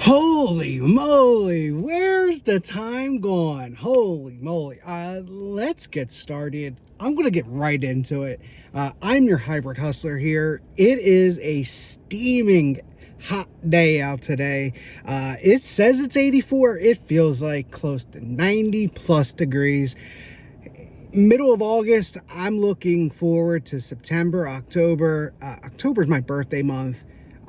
Holy moly, where's the time gone? Holy moly. Let's get started. I'm going to get right into it. I'm your hybrid hustler here. It is a steaming hot day out today. It says it's 84. It feels like close to 90 plus degrees. Middle of August, I'm looking forward to September, October. October's my birthday month.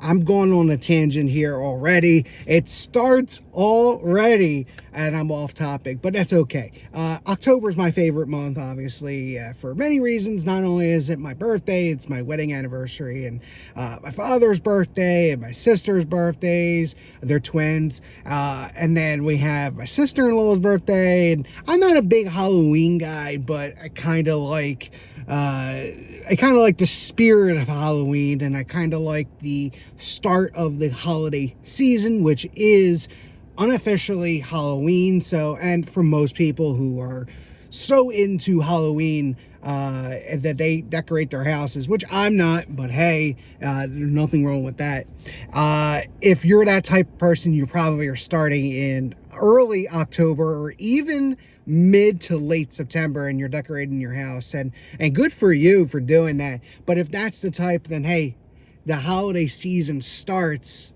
I'm going on a tangent here already. It starts already and I'm off topic, but that's okay. October is my favorite month, obviously, for many reasons. Not only is it my birthday, it's my wedding anniversary and my father's birthday and my sister's birthdays. They're twins. And then we have my sister-in-law's birthday. And I'm not a big Halloween guy, but I kind of like the spirit of Halloween, and I kind of like the start of the holiday season, which is unofficially Halloween. So, and for most people who are so into Halloween that they decorate their houses, which I'm not, but hey, there's nothing wrong with that. If you're that type of person, you probably are starting in early October or even mid to late September and you're decorating your house, and good for you for doing that. But if that's the type, then hey, the holiday season starts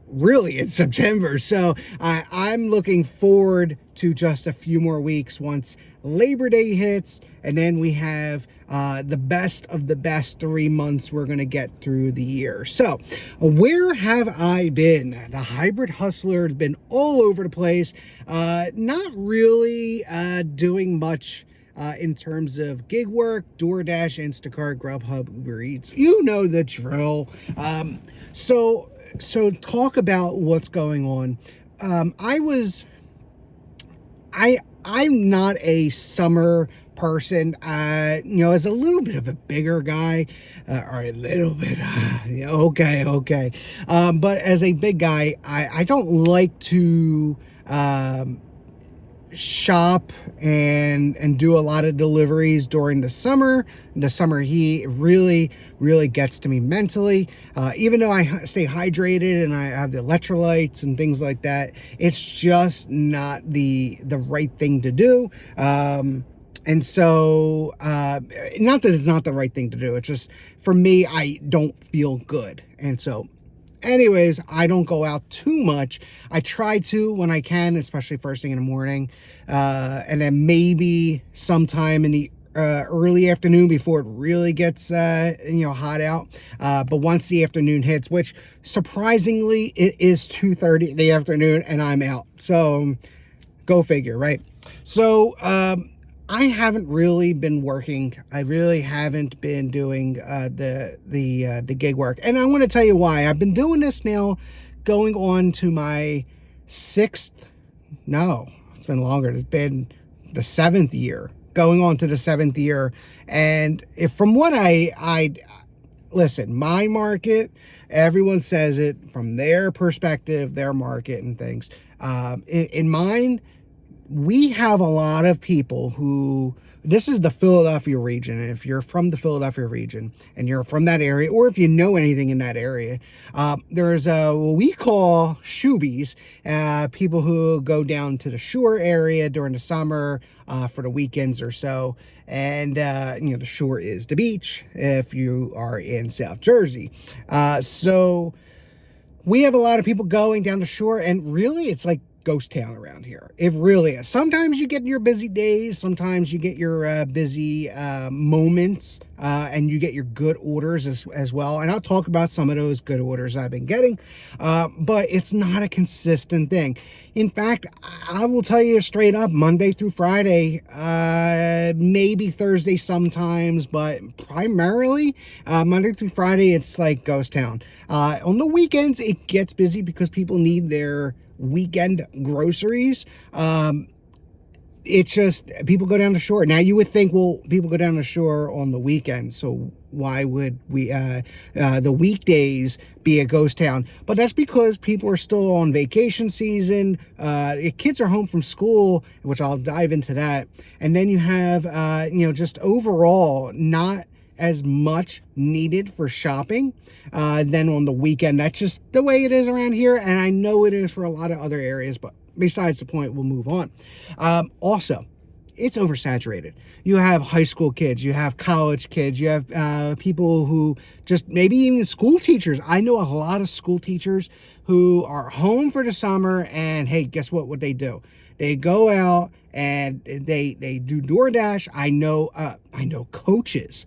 really in September. So I'm looking forward to just a few more weeks once Labor Day hits, and then we have the best of the best 3 months we're going to get through the year. So where have I been? The hybrid hustler has been all over the place. Not really doing much in terms of gig work, DoorDash, Instacart, Grubhub, Uber Eats. You know the drill. So talk about what's going on. I'm not a summer person, as a little bit of a bigger guy, or a little bit, okay. But as a big guy, I don't like to, shop and do a lot of deliveries during the summer. The summer heat really gets to me mentally. Even though I stay hydrated and I have the electrolytes and things like that, it's just not the right thing to do. And so, not that it's not the right thing to do, it's just, for me, I don't feel good. And so, anyways, I don't go out too much. I try to when I can, especially first thing in the morning, and then maybe sometime in the early afternoon before it really gets hot out. But once the afternoon hits, which surprisingly it is 2:30 in the afternoon, and I'm out. So go figure, right? So I haven't really been working. I really haven't been doing the gig work. And I want to tell you why. I've been doing this now going on to my it's been longer. It's been the 7th year, going on to the 7th year. And from what I listen, my market, everyone says it from their perspective, their market and things. In mine, we have a lot of people who, this is the Philadelphia region. And if you're from the Philadelphia region and you're from that area, or if you know anything in that area, there's what we call shoobies, people who go down to the shore area during the summer for the weekends or so. And, the shore is the beach if you are in South Jersey. So we have a lot of people going down the shore, and really it's like ghost town around here. It really is. Sometimes you get your busy days, sometimes you get your busy moments, and you get your good orders as well. And I'll talk about some of those good orders I've been getting, but it's not a consistent thing. In fact, I will tell you straight up, Monday through Friday, maybe Thursday sometimes, but primarily Monday through Friday, it's like ghost town. On the weekends, it gets busy because people need their weekend groceries. It's just people go down the shore. Now you would think, well, people go down the shore on the weekends, so why would we the weekdays be a ghost town? But that's because people are still on vacation season. Kids are home from school, which I'll dive into that. And then you have just overall not as much needed for shopping than on the weekend. That's just the way it is around here, and I know it is for a lot of other areas, but besides the point, we'll move on. Also, it's oversaturated. You have high school kids, you have college kids, you have people who just, maybe even school teachers. I know a lot of school teachers who are home for the summer, and hey, guess what they do? They go out and they do DoorDash. I know coaches,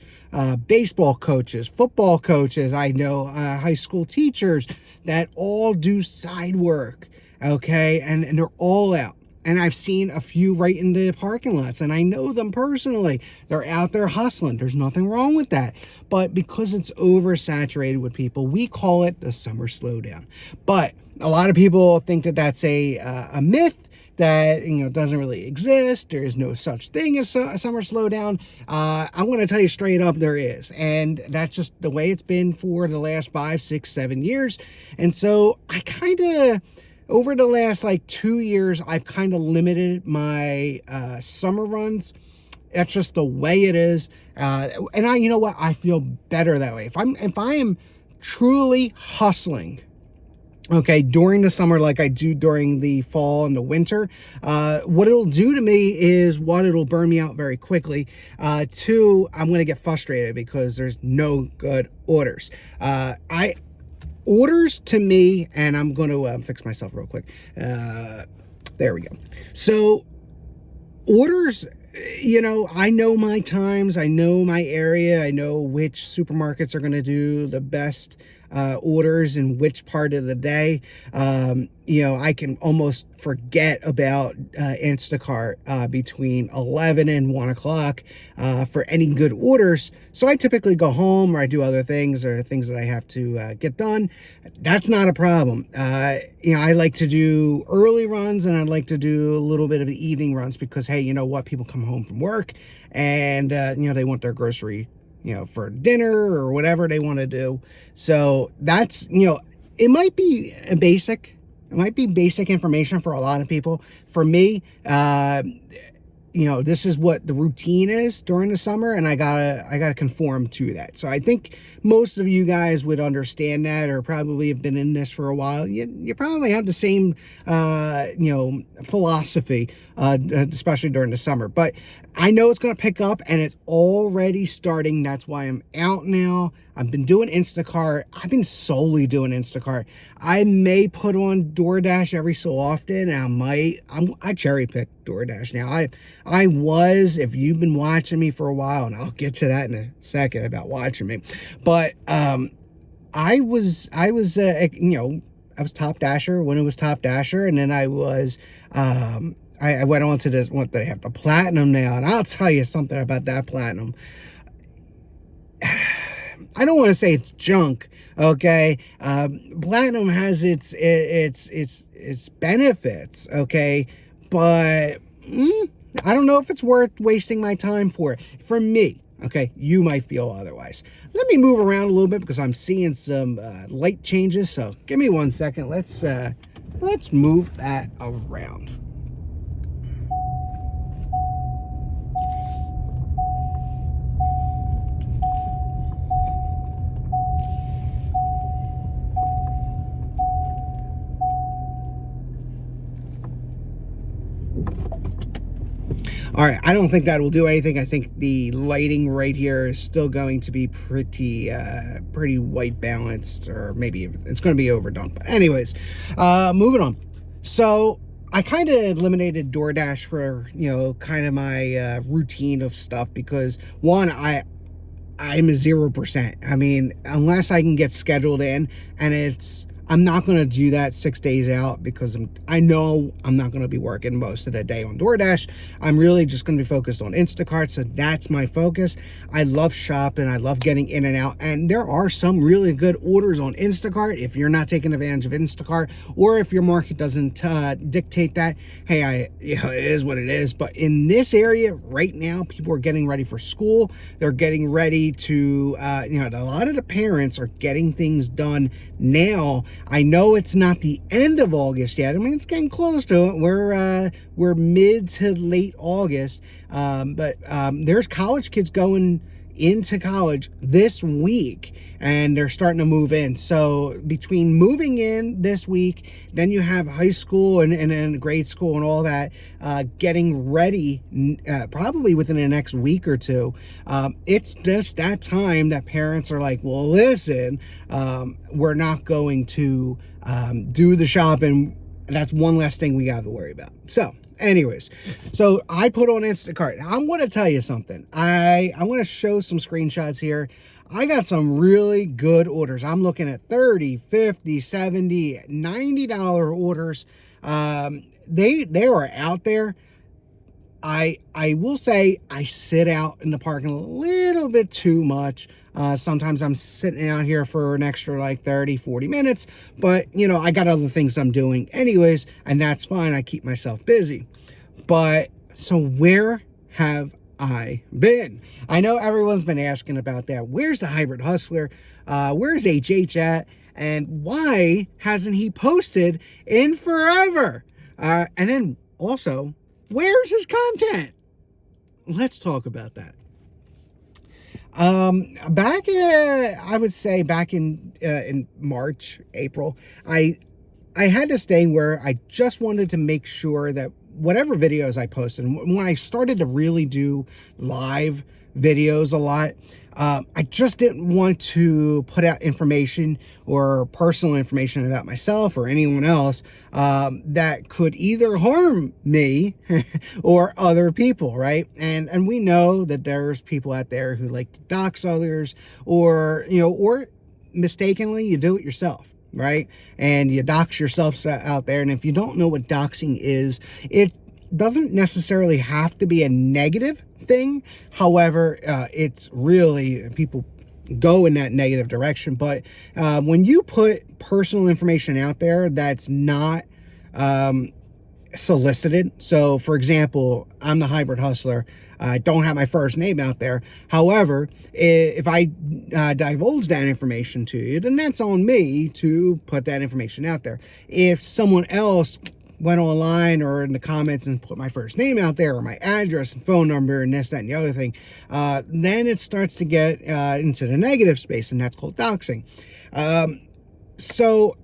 baseball coaches, football coaches. I know high school teachers that all do side work, okay? And they're all out. And I've seen a few right in the parking lots, and I know them personally. They're out there hustling. There's nothing wrong with that. But because it's oversaturated with people, we call it the summer slowdown. But a lot of people think that that's a myth, that, you know, doesn't really exist. There is no such thing as a summer slowdown. I'm going to tell you straight up, there is. And that's just the way it's been for the last 5, 6, 7 years. And so I kind of, over the last like 2 years, I've kind of limited my summer runs. That's just the way it is. And you know what? I feel better that way. If I am truly hustling, okay, during the summer like I do during the fall and the winter, what it'll do to me is, one, it'll burn me out very quickly. Two, I'm going to get frustrated because there's no good orders. Orders to me, and I'm going to fix myself real quick. There we go. So orders, you know, I know my times, I know my area, I know which supermarkets are going to do the best orders in which part of the day. You know, I can almost forget about Instacart between 11 and 1 o'clock for any good orders. So I typically go home, or I do other things, or things that I have to get done. That's not a problem. You know, I like to do early runs, and I like to do a little bit of the evening runs because, hey, you know what? People come home from work, and, you know, they want their grocery, you know, for dinner or whatever they want to do. So that's, you know, it might be basic information for a lot of people. For me, you know, this is what the routine is during the summer, and I gotta conform to that. So I think most of you guys would understand that, or probably have been in this for a while. You probably have the same, you know, philosophy, especially during the summer. But I know it's going to pick up, and it's already starting. That's why I'm out now. I've been doing Instacart. I've been solely doing Instacart. I may put on DoorDash every so often, and I cherry pick DoorDash now. I was, if you've been watching me for a while, and I'll get to that in a second about watching me, but I was you know, I was Top Dasher when it was Top Dasher, and then I was I went on to this, what they have, the Platinum now, and I'll tell you something about that Platinum. I don't want to say it's junk, okay? Platinum has its benefits, okay? But I don't know if it's worth wasting my time for it. For me, okay, you might feel otherwise. Let me move around a little bit because I'm seeing some light changes. So give me 1 second. Let's move that around. All right, I don't think that will do anything. I think the lighting right here is still going to be pretty white balanced, or maybe it's going to be overdone. But anyways, moving on. So I kind of eliminated DoorDash for, you know, kind of my routine of stuff because, one, I'm a 0%. I mean, unless I can get scheduled in, and I'm not going to do that 6 days out because I know I'm not going to be working most of the day on DoorDash. I'm really just going to be focused on Instacart, so that's my focus. I love shopping. I love getting in and out, and there are some really good orders on Instacart. If you're not taking advantage of Instacart, or if your market doesn't dictate that, hey, you know, it is what it is. But in this area right now, people are getting ready for school. They're getting ready to, you know, a lot of the parents are getting things done now. I know it's not the end of August yet. I mean, it's getting close to it. We're mid to late August, but there's college kids going into college this week, and they're starting to move in. So between moving in this week, then you have high school and grade school and all that, getting ready probably within the next week or two. It's just that time that parents are like, well, listen, we're not going to do the shopping. That's one less thing we got to worry about. So anyways, so I put on Instacart. Now, I'm going to tell you something. I want to show some screenshots here. I got some really good orders. I'm looking at $30, $50, $70, $90 orders. They are out there. I will say I sit out in the parking a little bit too much. Sometimes I'm sitting out here for an extra like 30, 40 minutes, but you know, I got other things I'm doing anyways, and that's fine. I keep myself busy. But so where have I been? I know everyone's been asking about that. Where's the Hybrid Hustler? Where's HH at? And why hasn't he posted in forever? And then also, where's his content? Let's talk about that. Back in, I would say back in March, April, I had this thing where I just wanted to make sure that whatever videos I posted, when I started to really do live videos a lot, I just didn't want to put out information or personal information about myself or anyone else that could either harm me or other people, right? And we know that there's people out there who like to dox others, or you know, or mistakenly you do it yourself, right? And you dox yourself out there. And if you don't know what doxing is, it doesn't necessarily have to be a negative thing. However, it's really, people go in that negative direction. But when you put personal information out there that's not solicited, so for example, I'm the Hybrid Hustler, I don't have my first name out there. However, if I divulge that information to you, then that's on me to put that information out there. If someone else went online or in the comments and put my first name out there, or my address and phone number and this, that, and the other thing, then it starts to get into the negative space, and that's called doxing. So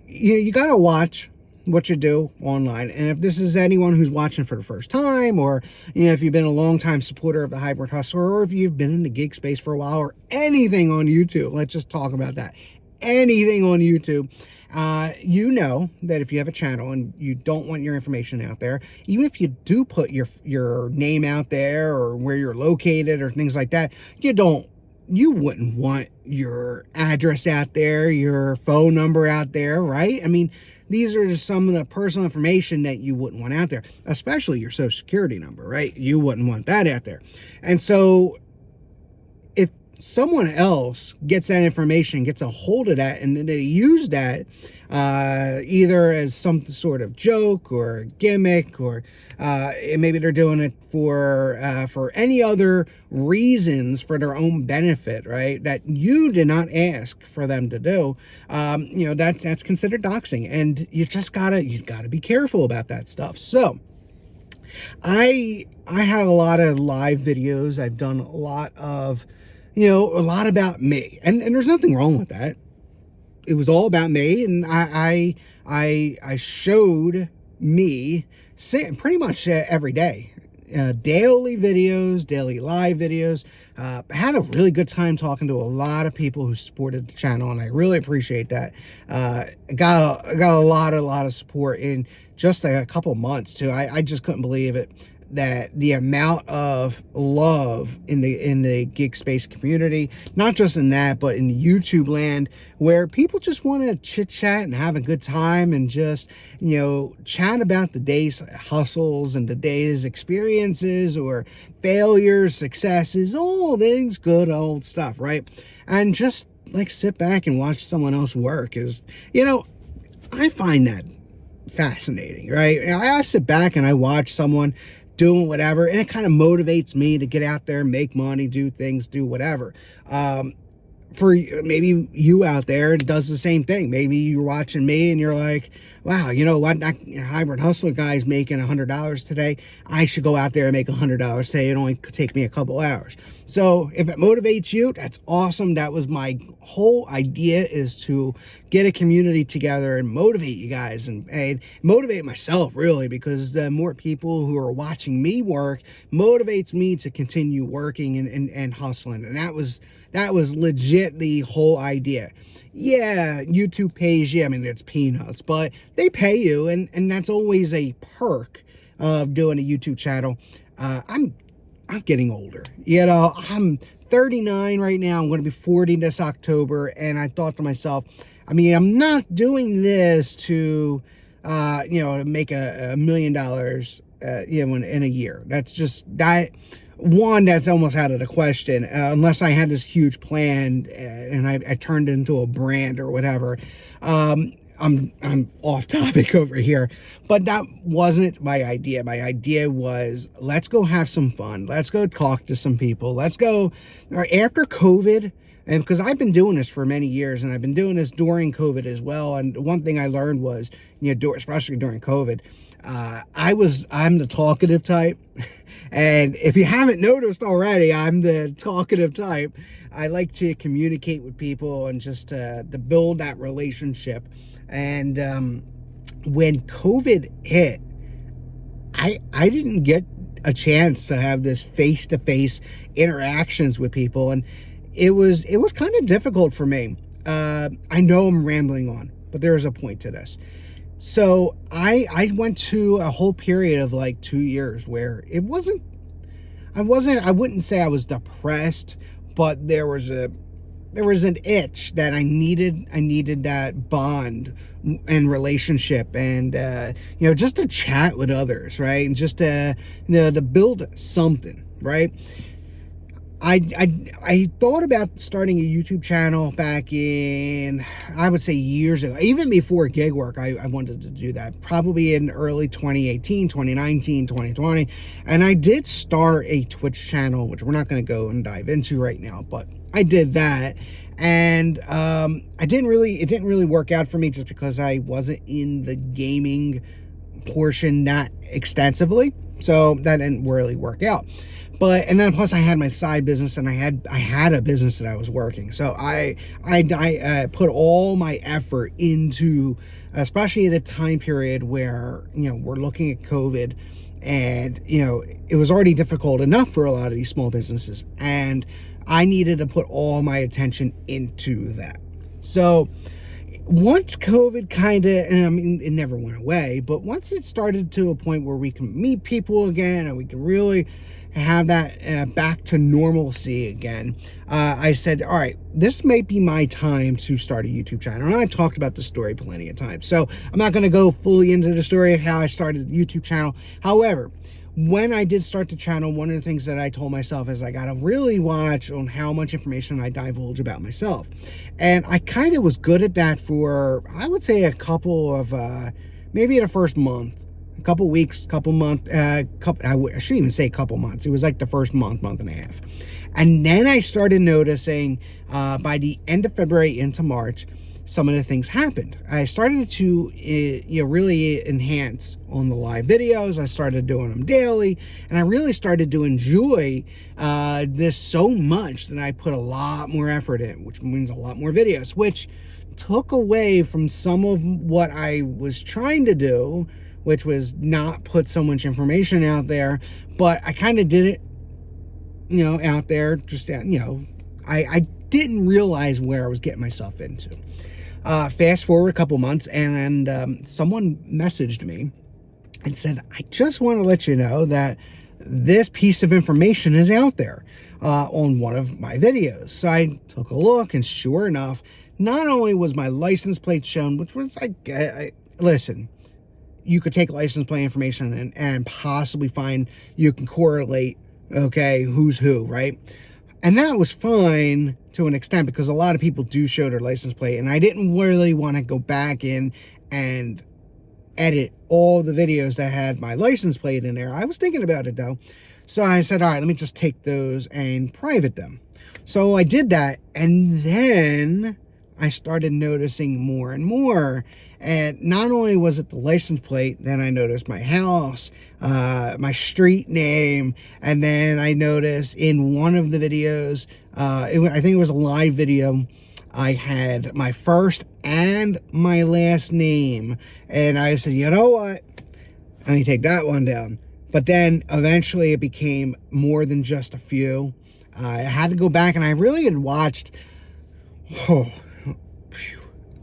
you got to watch what you do online. And if this is anyone who's watching for the first time, or you know, if you've been a long time supporter of the Hybrid Hustler, or if you've been in the gig space for a while, or anything on YouTube, let's just talk about that. Anything on YouTube, you know that if you have a channel and you don't want your information out there, even if you do put your name out there or where you're located or things like that, you wouldn't want your address out there, your phone number out there, right? I mean, these are just some of the personal information that you wouldn't want out there, especially your social security number, right? You wouldn't want that out there. And so if someone else gets that information, gets a hold of that, and then they use that either as some sort of joke or gimmick, or maybe they're doing it for any other reasons for their own benefit, right? That you did not ask for them to do. You know, that's considered doxing, and you gotta be careful about that stuff. So I had a lot of live videos. I've done a lot of, you know, a lot about me, and there's nothing wrong with that. It was all about me, and I showed me pretty much every day. Daily videos, daily live videos. I had a really good time talking to a lot of people who supported the channel, and I really appreciate that. Got a lot of support in just a couple months too. I just couldn't believe it, that the amount of love in the gig space community, not just in that, but in YouTube land, where people just want to chit chat and have a good time and just, you know, chat about the day's hustles and the day's experiences or failures, successes, all things good old stuff, right? And just like sit back and watch someone else work is, you know, I find that fascinating, right? I sit back and I watch someone doing whatever, and it kind of motivates me to get out there, make money, do things, do whatever. for maybe you out there does the same thing. Maybe you're watching me and you're like, wow, you know what, that hybrid hustler guy's making $100 today. I should go out there and make $100 today. It only could take me a couple hours. So if it motivates you, that's awesome. That was my whole idea, is to get a community together and motivate you guys, and motivate myself, really, because the more people who are watching me work motivates me to continue working and hustling. And that was legit the whole idea. Yeah, YouTube pays you. I mean, it's peanuts, but they pay you, and that's always a perk of doing a YouTube channel. I'm getting older. You know, I'm 39 right now. I'm going to be 40 this October, and I thought to myself, I mean, I'm not doing this to, you know, to make $1 million, you know, in a year. That's just that. One, that's almost out of the question, unless I had this huge plan and I turned it into a brand or whatever. I'm off topic over here, but that wasn't my idea. My idea was, let's go have some fun. Let's go talk to some people. Let's go after COVID. And because I've been doing this for many years, and I've been doing this during COVID as well. And one thing I learned was, you know, especially during COVID, I'm the talkative type. And if you haven't noticed already, I'm the talkative type. I like to communicate with people and just to build that relationship. And when COVID hit, I didn't get a chance to have this face-to-face interactions with people, and it was kind of difficult for me. I know I'm rambling on, but there is a point to this. So I went to a whole period of like 2 years where I wouldn't say I was depressed, but there was an itch that I needed that bond and relationship, and you know, just to chat with others, right? And just to, you know, to build something, right? I thought about starting a YouTube channel back in, I would say, years ago. Even before gig work, I wanted to do that. Probably in early 2018, 2019, 2020. And I did start a Twitch channel, which we're not going to go and dive into right now, but I did that. And it didn't really work out for me, just because I wasn't in the gaming portion that extensively. So that didn't really work out. But, and then plus I had my side business, and I had a business that I was working. So I put all my effort into, especially at a time period where, you know, we're looking at COVID, and, you know, it was already difficult enough for a lot of these small businesses, and I needed to put all my attention into that. So once COVID kind of, and I mean, it never went away, but once it started to a point where we can meet people again, and we can really have that back to normalcy again, I said, all right, this may be my time to start a YouTube channel. And I talked about the story plenty of times, so I'm not going to go fully into the story of how I started the YouTube channel. However, when I did start the channel, one of the things that I told myself is I got to really watch on how much information I divulge about myself. And I kind of was good at that for, I would say, a couple of, maybe the first month, a couple weeks, couple months, I shouldn't even say couple months. It was like the first month and a half. And then I started noticing by the end of February into March, some of the things happened. I started to really enhance on the live videos. I started doing them daily, and I really started to enjoy this so much that I put a lot more effort in, which means a lot more videos, which took away from some of what I was trying to do, which was not put so much information out there. But I kind of did it, you know, out there, just, you know, I didn't realize where I was getting myself into. Fast forward a couple months, and someone messaged me and said, I just want to let you know that this piece of information is out there on one of my videos. So I took a look, and sure enough, not only was my license plate shown, which was like, listen, you could take license plate information and possibly find, you can correlate, okay, who's who, right? And that was fine to an extent, because a lot of people do show their license plate, and I didn't really want to go back in and edit all the videos that had my license plate in there. I was thinking about it though. So I said, all right, let me just take those and private them. So I did that, and then I started noticing more and more. And not only was it the license plate, then I noticed my house, my street name, and then I noticed in one of the videos, I think it was a live video, I had my first and my last name. And I said, you know what? Let me take that one down. But then eventually it became more than just a few. I had to go back, and I really had watched,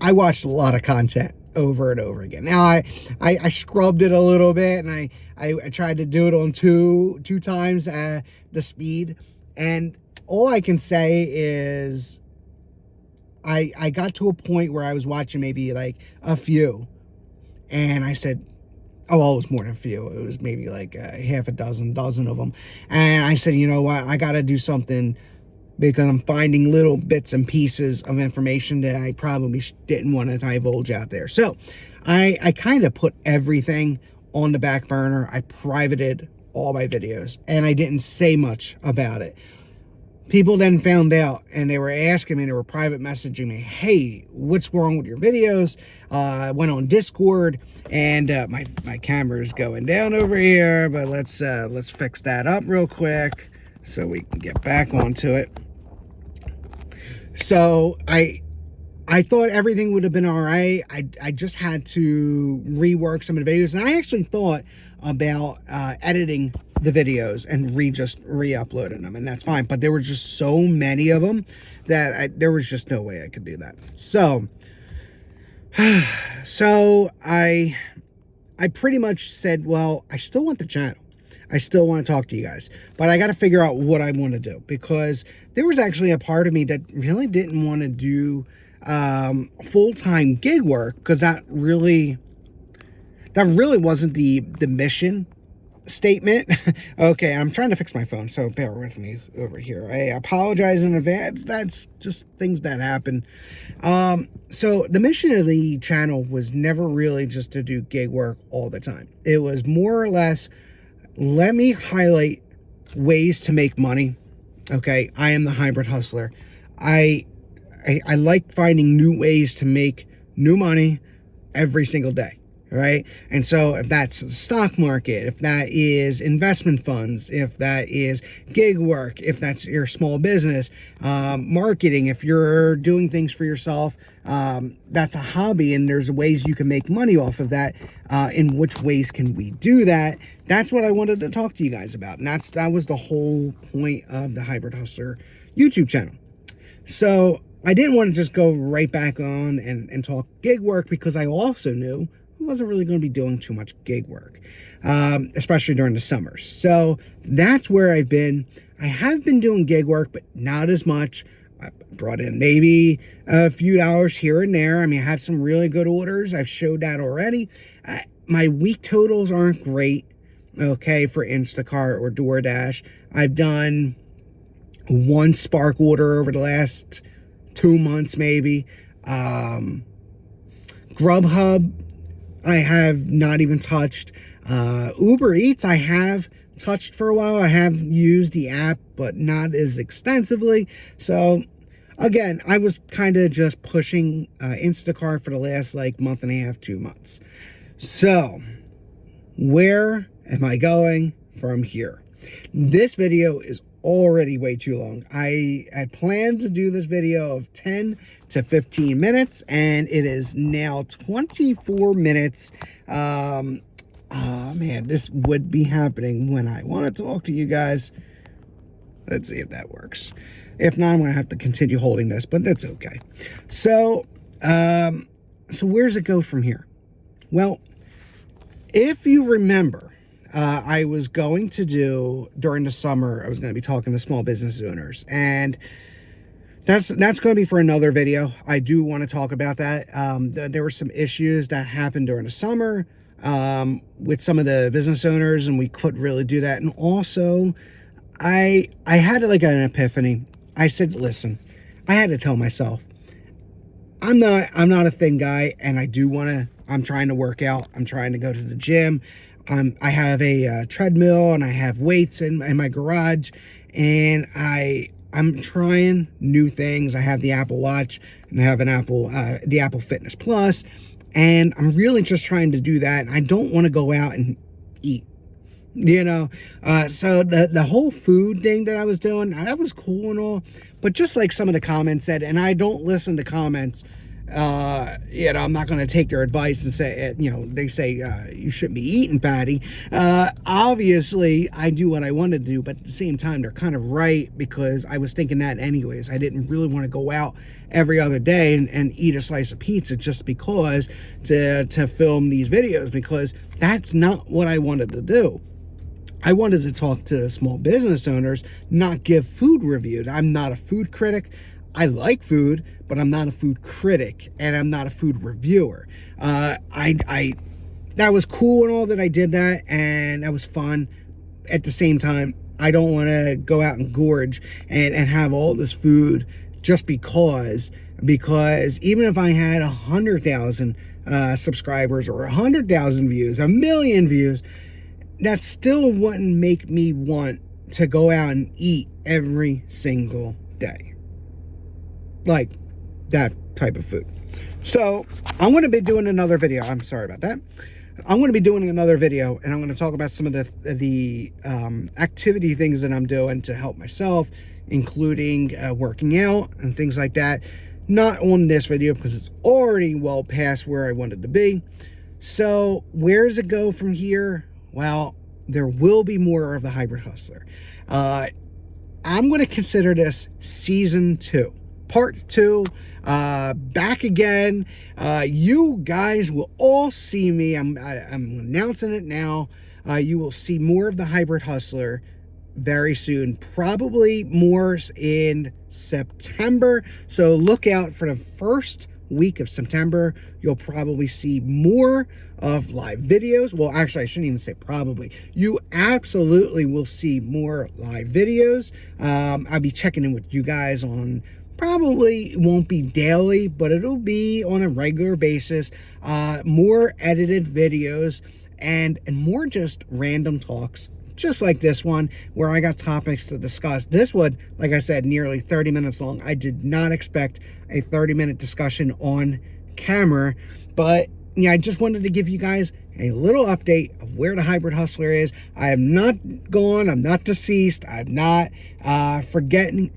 I watched a lot of content over and over again. Now I scrubbed it a little bit, and I tried to do it on two times the speed. And all I can say is I got to a point where I was watching maybe like a few, and I said, oh, well, it was more than a few. It was maybe like half a dozen of them. And I said, you know what? I got to do something, because I'm finding little bits and pieces of information that I probably didn't want to divulge out there. So I kind of put everything on the back burner. I privated all my videos, and I didn't say much about it. People then found out, and they were asking me, they were private messaging me, hey, what's wrong with your videos? I went on Discord, and my camera is going down over here, but let's fix that up real quick so we can get back onto it. So I thought everything would have been all right. I just had to rework some of the videos, and I actually thought about editing the videos and just re-uploading them, and that's fine. But there were just so many of them that there was just no way I could do that. So I pretty much said, well, I still want the channel. I still want to talk to you guys, but I got to figure out what I want to do, because there was actually a part of me that really didn't want to do full-time gig work, because that really wasn't the mission statement. Okay, I'm trying to fix my phone, so bear with me over here. I apologize in advance. That's just things that happen. So the mission of the channel was never really just to do gig work all the time. It was more or less, let me highlight ways to make money. Okay, I am the hybrid hustler. I like finding new ways to make new money every single day. Right? And so if that's the stock market, if that is investment funds, if that is gig work, if that's your small business, marketing, if you're doing things for yourself, that's a hobby, and there's ways you can make money off of that. In which ways can we do that? That's what I wanted to talk to you guys about. And that was the whole point of the Hybrid Hustler YouTube channel. So I didn't want to just go right back on and talk gig work, because I also knew I wasn't really going to be doing too much gig work, especially during the summers. So that's where I've been. I have been doing gig work, but not as much. I brought in maybe a few dollars here and there. I mean, I have some really good orders. I've showed that already. My week totals aren't great, okay, for Instacart or DoorDash. I've done one Spark order over the last 2 months, maybe. Grubhub, I have not even touched. Uber Eats, I have touched for a while. I have used the app, but not as extensively. So again, I was kind of just pushing Instacart for the last like month and a half, 2 months. So where am I going from here? This video is already way too long. I had planned to do this video of 10 to 15 minutes, and it is now 24 minutes. Man, this would be happening when I want to talk to you guys. Let's see if that works. If not, I'm gonna have to continue holding this, but that's okay. So where does it go from here? Well, if you remember, I was going to do, during the summer, I was going to be talking to small business owners, and that's going to be for another video. I do want to talk about that. There were some issues that happened during the summer with some of the business owners, and we couldn't really do that. And also, I had like an epiphany. I said, listen, I had to tell myself, I'm not a thin guy, and I'm trying to work out. I'm trying to go to the gym. I have a treadmill, and I have weights in my garage, and I I'm trying new things. I have the Apple Watch and I have the Apple Fitness Plus, and I'm really just trying to do that. And I don't want to go out and eat, so the whole food thing that I was doing, that was cool and all, but just like some of the comments said, and I don't listen to comments, I'm not going to take their advice and say, they say you shouldn't be eating fatty. Obviously I do what I wanted to do, but at the same time they're kind of right, because I was thinking that anyways. I didn't really want to go out every other day and eat a slice of pizza just because to film these videos, because that's not what I wanted to do. I wanted to talk to the small business owners, not give food reviews. I'm not a food critic. I like food, but I'm not a food critic, and I'm not a food reviewer. That was cool and all that I did that, and that was fun. At the same time, I don't want to go out and gorge and have all this food just because even if I had 100,000 subscribers or 100,000 views, 1,000,000 views, that still wouldn't make me want to go out and eat every single day. Like that type of food. So I'm going to be doing another video. I'm sorry about that. I'm going to be doing another video, and I'm going to talk about some of the activity things that I'm doing to help myself, including working out and things like that. Not on this video because it's already well past where I wanted to be. So where does it go from here? Well, there will be more of the Hybrid Hustler. I'm going to consider this season 2, part 2, back again. You guys will all see me. I'm announcing it now. You will see more of the Hybrid Hustler very soon, probably more in September. So look out for the first week of September. You'll probably see more of live videos. Well, actually, I shouldn't even say probably. You absolutely will see more live videos. I'll be checking in with you guys on, probably it won't be daily, but it'll be on a regular basis. More edited videos and more just random talks, just like this one, where I got topics to discuss. This would, like I said, nearly 30 minutes long. I did not expect a 30-minute discussion on camera, but yeah, I just wanted to give you guys a little update of where the Hybrid Hustler is. I am not gone. I'm not deceased. I'm not forgetting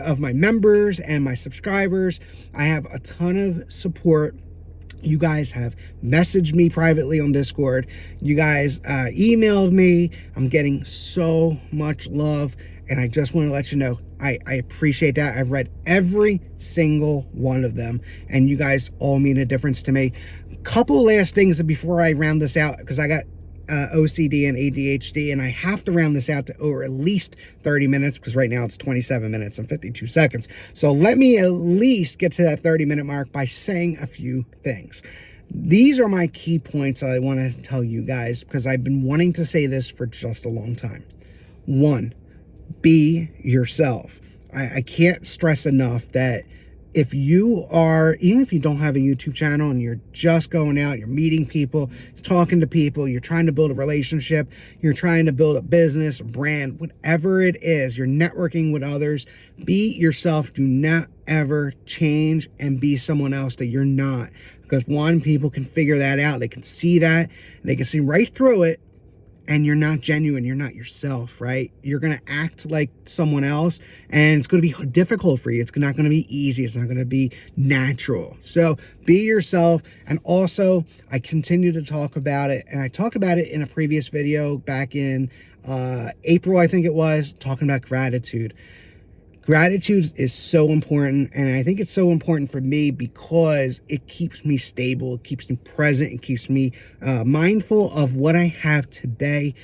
of my members and my subscribers. I have a ton of support. You guys have messaged me privately on Discord. You guys emailed me. I'm getting so much love, and I just want to let you know I appreciate that. I've read every single one of them, and you guys all mean a difference to me. Couple last things before I round this out, because I got OCD and ADHD, and I have to round this out to over at least 30 minutes, because right now it's 27 minutes and 52 seconds. So let me at least get to that 30-minute mark by saying a few things. These are my key points that I want to tell you guys, because I've been wanting to say this for just a long time. 1, be yourself. I can't stress enough that if you are, even if you don't have a YouTube channel and you're just going out, you're meeting people, talking to people, you're trying to build a relationship, you're trying to build a business, a brand, whatever it is, you're networking with others, be yourself. Do not ever change and be someone else that you're not. Because one, people can figure that out. They can see that, and they can see right through it, and you're not genuine. You're not yourself, right? You're going to act like someone else, and it's going to be difficult for you. It's not going to be easy. It's not going to be natural. So be yourself. And also, I continue to talk about it, and I talked about it in a previous video back in April, I think it was, talking about gratitude. Gratitude is so important, and I think it's so important for me because it keeps me stable, it keeps me present, it keeps me mindful of what I have today.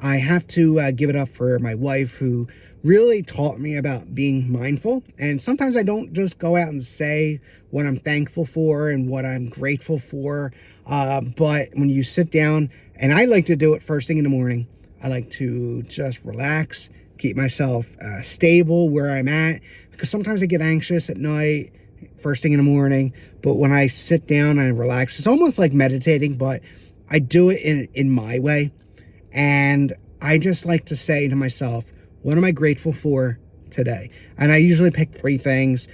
I have to give it up for my wife, who really taught me about being mindful. And sometimes I don't just go out and say what I'm thankful for and what I'm grateful for, but when you sit down, and I like to do it first thing in the morning, I like to just relax, keep myself stable where I'm at, because sometimes I get anxious at night, first thing in the morning. But when I sit down and relax, it's almost like meditating, but I do it in my way. And I just like to say to myself, what am I grateful for today. And I usually pick 3 things.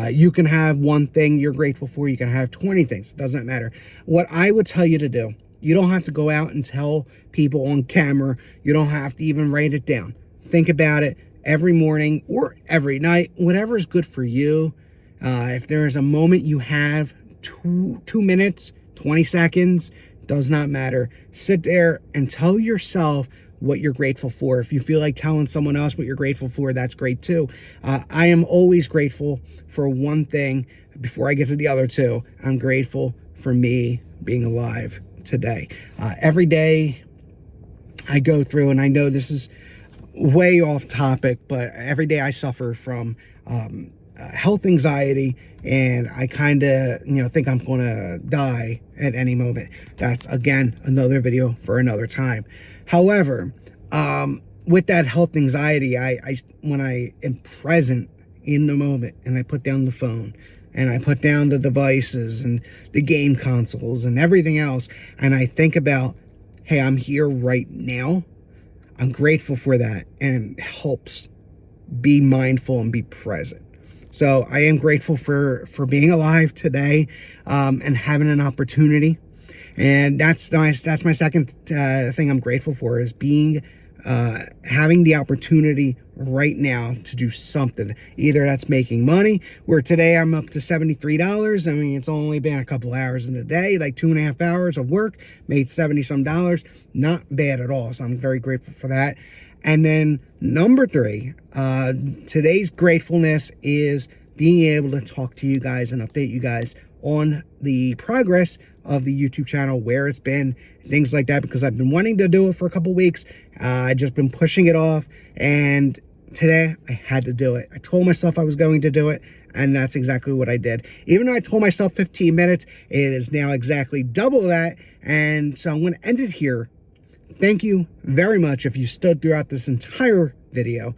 You can have 1 thing you're grateful for. You can have 20 things. It doesn't matter. What I would tell you to do, you don't have to go out and tell people on camera. You don't have to even write it down. Think about it every morning or every night, whatever is good for you. If there is a moment you have, 2 minutes, 20 seconds, does not matter. Sit there and tell yourself what you're grateful for. If you feel like telling someone else what you're grateful for, that's great too. I am always grateful for 1 thing before I get to the other 2. I'm grateful for me being alive today. Every day I go through, and I know this is way off topic, but every day I suffer from health anxiety, and I kind of think I'm gonna die at any moment. That's, again, another video for another time. However, with that health anxiety, I when I am present in the moment, and I put down the phone, and I put down the devices and the game consoles and everything else, and I think about, hey, I'm here right now. I'm grateful for that, and it helps be mindful and be present. So I am grateful for being alive today, and having an opportunity. And that's my second thing I'm grateful for, is having the opportunity right now to do something. Either that's making money, where today I'm up to $73. I mean, it's only been a couple hours in the day, like 2.5 hours of work, made $70 some. Not bad at all. So I'm very grateful for that. And then number 3, today's gratefulness is being able to talk to you guys and update you guys on the progress of the YouTube channel, where it's been, things like that, because I've been wanting to do it for a couple weeks. I just been pushing it off, and today I had to do it. I told myself I was going to do it, and that's exactly what I did. Even though I told myself 15 minutes, it is now exactly double that. And so I'm going to end it here. Thank you very much if you stood throughout this entire video.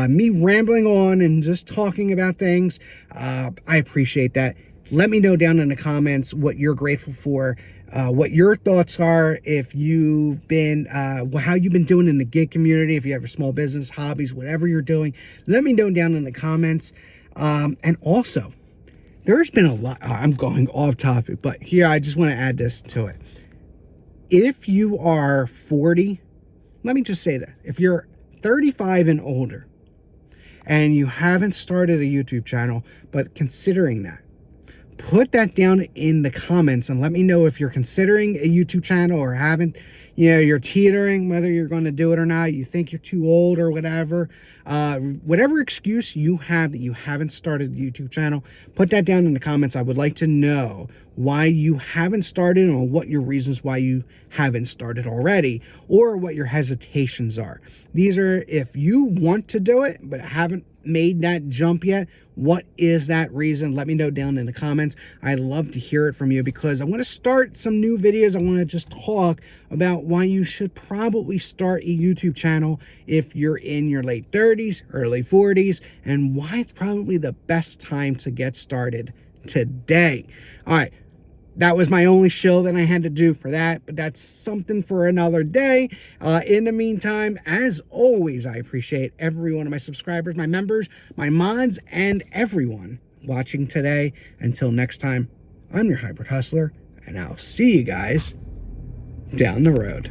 Me rambling on and just talking about things, I appreciate that. Let me know down in the comments what you're grateful for, what your thoughts are, if you've been, how you've been doing in the gig community, if you have a small business, hobbies, whatever you're doing. Let me know down in the comments. And also, there's been a lot, I'm going off topic, but here I just want to add this to it. If you are 40, let me just say that. If you're 35 and older, and you haven't started a YouTube channel, but considering that, put that down in the comments and let me know if you're considering a YouTube channel or haven't. You're teetering whether you're going to do it or not. You think you're too old or whatever. Whatever excuse you have that you haven't started a YouTube channel, put that down in the comments. I would like to know why you haven't started, or what your reasons why you haven't started already, or what your hesitations are. These are, if you want to do it but haven't made that jump yet, what is that reason? Let me know down in the comments. I'd love to hear it from you, because I want to start some new videos. I want to just talk about why you should probably start a YouTube channel if you're in your late 30s, early 40s, and why it's probably the best time to get started today. All right. That was my only shill that I had to do for that, but that's something for another day. In the meantime, as always, I appreciate every one of my subscribers, my members, my mods, and everyone watching today. Until next time, I'm your Hybrid Hustler, and I'll see you guys down the road.